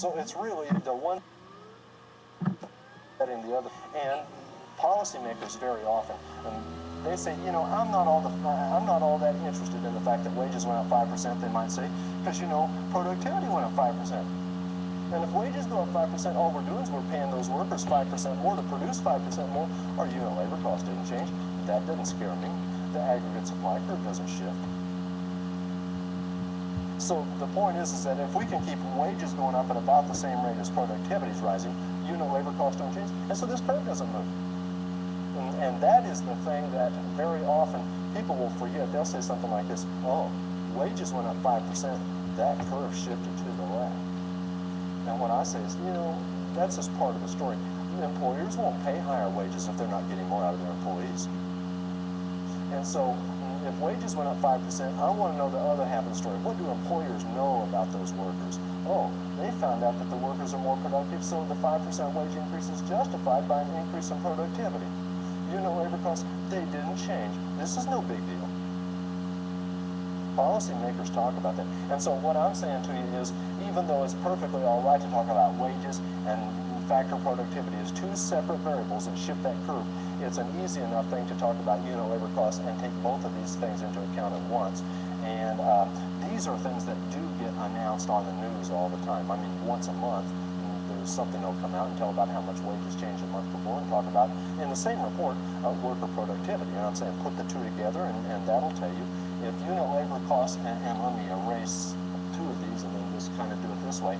So it's really the one setting the other. And policymakers very often, they say, you know, I'm not all that interested in the fact that wages went up 5%, they might say, because, you know, productivity went up 5%. And if wages go up 5%, all we're doing is we're paying those workers 5% more to produce 5% more. Our unit labor cost didn't change. That doesn't scare me. The aggregate supply curve doesn't shift. So the point is that if we can keep wages going up at about the same rate as productivity is rising, unit labor costs don't change. And so this curve doesn't move. And that is the thing that very often people will forget. They'll say something like this: oh, wages went up 5%. That curve shifted to the left. And what I say is, you know, that's just part of the story. Employers won't pay higher wages if they're not getting more out of their employees. And so if wages went up 5%, I want to know the other half of the story. What do employers know about those workers? Oh, they found out that the workers are more productive, so the 5% wage increase is justified by an increase in productivity. Unit labor costs, they didn't change. This is no big deal. Policymakers talk about that. And so what I'm saying to you is, even though it's perfectly all right to talk about wages and factor productivity as two separate variables that shift that curve, it's an easy enough thing to talk about unit labor costs and take both of these things into account at once. And these are things that do get announced on the news all the time. I mean, once a month, there's something that'll come out and tell about how much wages changed the month before, and talk about, in the same report, worker productivity. And I'm saying put the two together, and that'll tell you if unit labor costs, and let me erase two of these and then just kind of do it this way.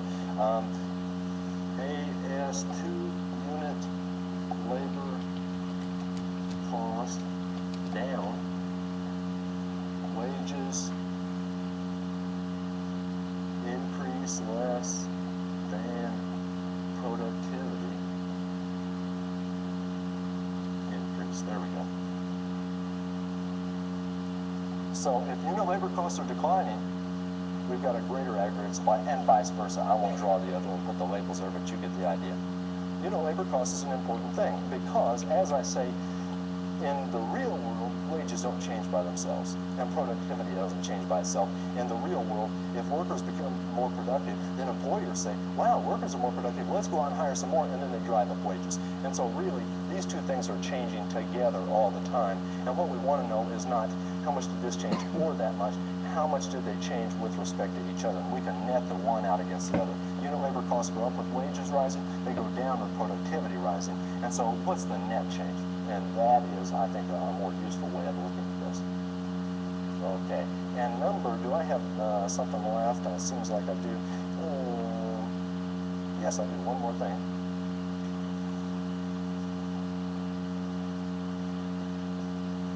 AS2 unit labor cost down, wages increase less than productivity increase. There we go. So if unit labor costs are declining, we've got a greater aggregate supply, and vice versa. I won't draw the other and put the labels there, but you get the idea. Unit labor cost is an important thing because, as I say, in the real world, wages don't change by themselves, and productivity doesn't change by itself. In the real world, if workers become more productive, then employers say, wow, workers are more productive, let's go out and hire some more, and then they drive up wages. And so really, these two things are changing together all the time. And what we want to know is not how much did this change or that much, how much did they change with respect to each other? And we can net the one out against the other. Unit labor costs go up with wages rising, they go down with productivity rising. And so what's the net change? And that is, I think, a more useful way of looking at this. Okay, and number, do I have something left? It seems like I do. Yes, I do. One more thing.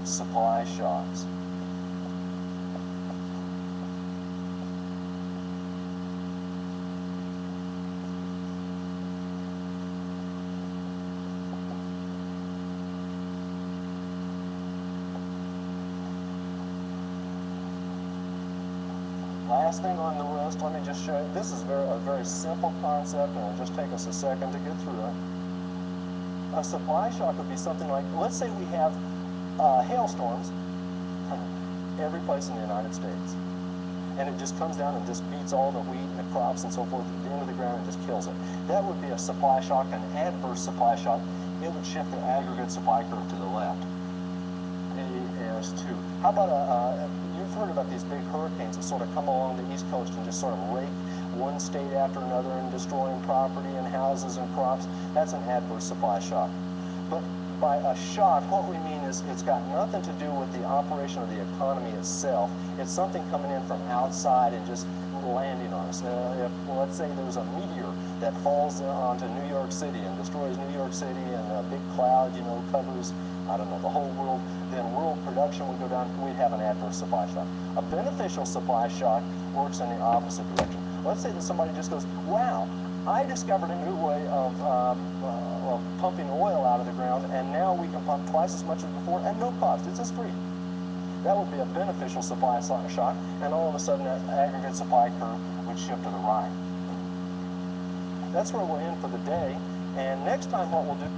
Supply shocks. Last thing on the list, let me just show you. This is a very simple concept, and it'll just take us a second to get through it. A supply shock would be something like, let's say we have hailstorms every place in the United States, and it just comes down and just beats all the wheat and the crops and so forth at the end of the ground and just kills it. That would be a supply shock, an adverse supply shock. It would shift the aggregate supply curve to the left. AS2. How about you've heard about these big hurricanes that sort of come along the East Coast and just sort of rake one state after another and destroying property and houses and crops. That's an adverse supply shock. But by a shock, what we mean is it's got nothing to do with the operation of the economy itself. It's something coming in from outside and just landing on us. If, let's say there's a meteor that falls onto New York City and destroys New York City, and a big cloud, you know, covers, I don't know, the whole world, then world production would go down, we'd have an adverse supply shock. A beneficial supply shock works in the opposite direction. Let's say that somebody just goes, wow, I discovered a new way of pumping oil out of the ground, and now we can pump twice as much as before at no cost. It's just free. That would be a beneficial supply shock, and all of a sudden that aggregate supply curve would shift to the right. That's where we'll end for the day, and next time what we'll do